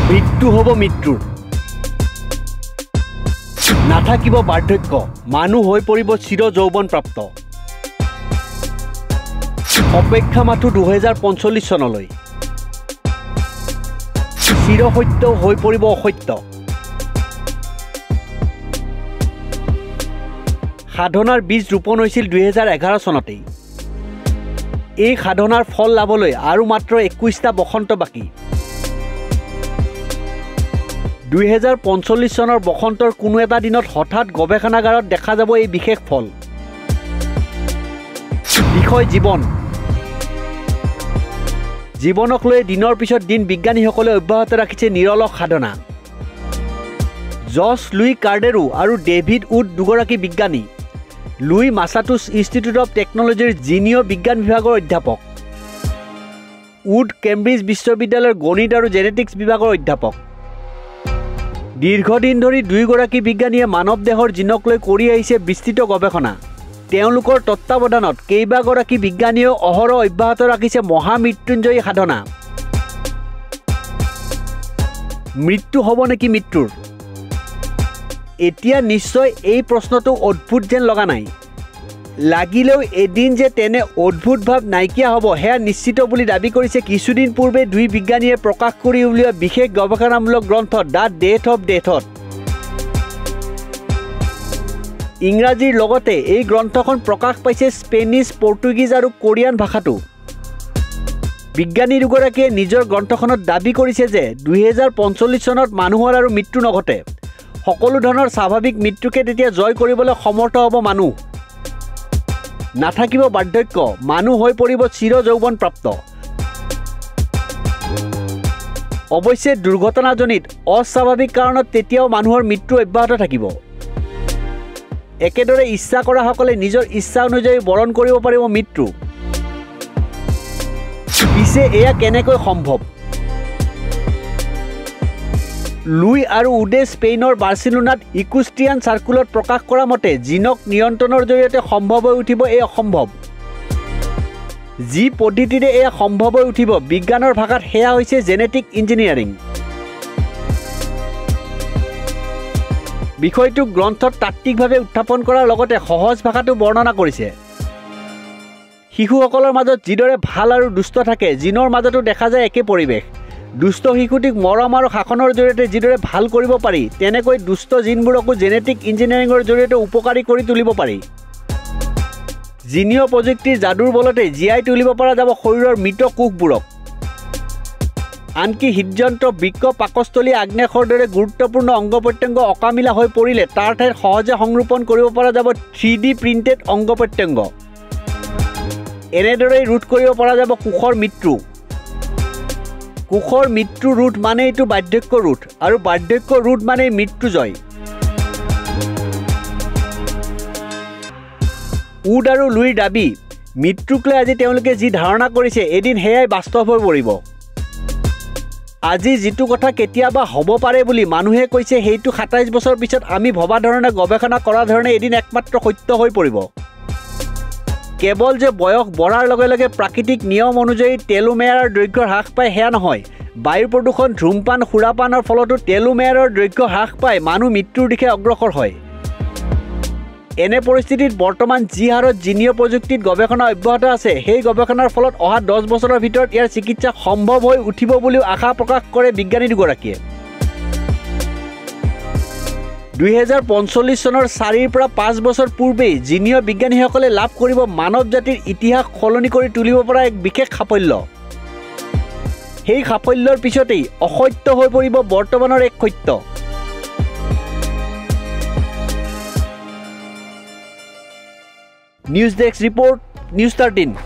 মৃত্যু হ'ব মৃত্যুৰ নাথাকিব বাৰ্ধক্য মানুহ হৈ পৰিব চিৰ যৌৱনপ্ৰাপ্ত অপেক্ষা মাথো 2045 চনলৈ চিৰ সত্য হৈ পৰিব অসত্য সাধনাৰ বীজ ৰোপণ হৈছিল 2011 চনতেই এই সাধনাৰ ফল লাভলৈ আৰু মাত্ৰ 21টা বসন্ত বাকী 2045 চনৰ বসন্তৰ কোনো এটা দিনত হঠাৎ গৱেষণাগাৰত দেখা যাব এই বিশেষ ফল বিষয় জীৱনক লৈ দিনৰ পিছত দিন বিজ্ঞানীসকলে অব্যাহত ৰাখিছে নিৰলস সাধনা জৰ্জ লুই কাৰ্ডেৰো আৰু ডেভিড উড দুগৰাকী বিজ্ঞানী লুই মাছাচুছেটছ ইনষ্টিটিউট অৱ টেকনলজিৰ জিনিঅ' বিজ্ঞান বিভাগৰ অধ্যাপক উড কেম্ব্ৰিজ বিশ্ববিদ্যালয়ৰ গণিত আৰু জেনেটিক্স বিভাগৰ অধ্যাপক দীৰ্ঘদিন ধৰি দুয়োগৰাকী বিজ্ঞানীয়ে মানৱ দেহৰ জিনক লৈ কৰি আহিছে বিস্তৃত গৱেষণা তেওঁলোকৰ তত্ত্বাৱধানত কেইবাগৰাকী বিজ্ঞানীয়ে অহৰহ অব্যাহত ৰাখিছে মহামৃত্যুঞ্জয়ী সাধনা মৃত্যু হ'ব নেকি মৃত্যুৰ এতিয়া নিশ্চয় এই প্ৰশ্নটো অদ্ভুত যেন লগা নাই লাগিলেও এদিন যে তেনে অদ্ভুত ভাৱ নাইকিয়া হ'ব সেয়া নিশ্চিত বুলি দাবী কৰিছে কিছুদিন পূৰ্বে দুই বিজ্ঞানীয়ে প্ৰকাশ কৰি উলিওৱা বিশেষ গৱেষণামূলক গ্ৰন্থ দ্য ডেথ অৱ ডেথত ইংৰাজীৰ লগতে এই গ্ৰন্থখন প্ৰকাশ পাইছে স্পেনিছ পৰ্তুগীজ আৰু কোৰিয়ান ভাষাতো বিজ্ঞানী দুগৰাকীয়ে নিজৰ গ্ৰন্থখনত দাবী কৰিছে যে 2045 চনত মানুহৰ আৰু মৃত্যু নঘটে সকলো ধৰণৰ স্বাভাৱিক মৃত্যুকে তেতিয়া জয় কৰিবলৈ সমৰ্থ হ'ব মানুহ নাথাকিব বাৰ্ধক্য মানুহ হৈ পৰিব চিৰ যৌৱনপ্ৰাপ্ত অৱশ্যে দুৰ্ঘটনাজনিত অস্বাভাৱিক কাৰণত তেতিয়াও মানুহৰ মৃত্যু অব্যাহত থাকিব একেদৰে ইচ্ছা কৰাসকলে নিজৰ ইচ্ছা অনুযায়ী বৰণ কৰিব পাৰিব মৃত্যু পিছে এয়া কেনেকৈ সম্ভৱ লুই আৰু উডে স্পেইনৰ বাৰ্চিলোনাত ইকুষ্ট্ৰিয়ান চাৰ্কুলত প্ৰকাশ কৰা মতে জিনক নিয়ন্ত্ৰণৰ জৰিয়তে সম্ভৱ হৈ উঠিব এই অসম্ভৱ যি পদ্ধতিৰে এয়া সম্ভৱ হৈ উঠিব বিজ্ঞানৰ ভাষাত সেয়া হৈছে জেনেটিক ইঞ্জিনিয়াৰিং বিষয়টো গ্ৰন্থত তাত্ত্বিকভাৱে উত্থাপন কৰাৰ লগতে সহজ ভাষাটো বৰ্ণনা কৰিছে শিশুসকলৰ মাজত যিদৰে ভাল আৰু দুষ্ট থাকে জিনৰ মাজতো দেখা যায় একে পৰিৱেশ দুষ্ট শিশুটিক মৰম আৰু শাসনৰ জৰিয়তে যিদৰে ভাল কৰিব পাৰি তেনেকৈ দুষ্ট জিনবোৰকো জেনেটিক ইঞ্জিনিয়াৰিঙৰ জৰিয়তে উপকাৰী কৰি তুলিব পাৰি জিনিঅ' প্ৰযুক্তিৰ যাদুৰ বলতে জীয়াই তুলিব পৰা যাব শৰীৰৰ মৃত কোষবোৰক আনকি হৃদযন্ত্ৰ বৃক্ক পাকস্থলী আগ্নেয়ৰ দৰে গুৰুত্বপূৰ্ণ অংগ প্ৰত্যংগ অকামিলা হৈ পৰিলে তাৰ ঠাইত সহজে সংৰোপণ কৰিব পৰা যাব 3D প্ৰিণ্টেড অংগ প্ৰত্যংগ এনেদৰে ৰোধ কৰিব পৰা যাব কোষৰ মৃত্যু কোষৰ মৃত্যু ৰোধ মানে এইটো বাৰ্ধক্য ৰোধ আৰু বাৰ্ধক্য ৰোধ মানে মৃত্যু জয় উড আৰু লুইৰ দাবী মৃত্যুক লৈ আজি তেওঁলোকে যি ধাৰণা কৰিছে এদিন সেয়াই বাস্তৱ হৈ পৰিব আজি যিটো কথা কেতিয়াবা হ'ব পাৰে বুলি মানুহে কৈছে সেইটো 27 বছৰ পিছত আমি ভবা ধৰণে গৱেষণা কৰা ধৰণে এদিন একমাত্ৰ সত্য হৈ পৰিব কেৱল যে বয়স বঢ়াৰ লগে লগে প্ৰাকৃতিক নিয়ম অনুযায়ী টেলোমেয়াৰৰ দৈৰ্ঘ্য হ্ৰাস পায় সেয়া নহয় বায়ু প্ৰদূষণ ধূমপান সুৰাপানৰ ফলতো টেলোমেয়াৰৰ দৈৰ্ঘ্য হ্ৰাস পায় মানুহ মৃত্যুৰ দিশে অগ্ৰসৰ হয় এনে পৰিস্থিতিত বৰ্তমান যি হাৰত জিনিঅ' প্ৰযুক্তিত গৱেষণা অব্যাহত আছে সেই গৱেষণাৰ ফলত অহা 10 বছৰৰ ভিতৰত ইয়াৰ চিকিৎসা সম্ভৱ হৈ উঠিব বুলিও আশা প্ৰকাশ কৰে বিজ্ঞানী দুগৰাকীয়ে 2045 চনৰ 4 পৰা 5 বছৰ পূৰ্বেই জিনিঅ' বিজ্ঞানীসকলে লাভ কৰিব মানৱ জাতিৰ ইতিহাস সলনি কৰি তুলিব পৰা এক বিশেষ সাফল্য সেই সাফল্যৰ পিছতেই অসত্য হৈ পৰিব বৰ্তমানৰ এক সত্য নিউজ ডেস্ক ৰিপৰ্ট নিউজ 13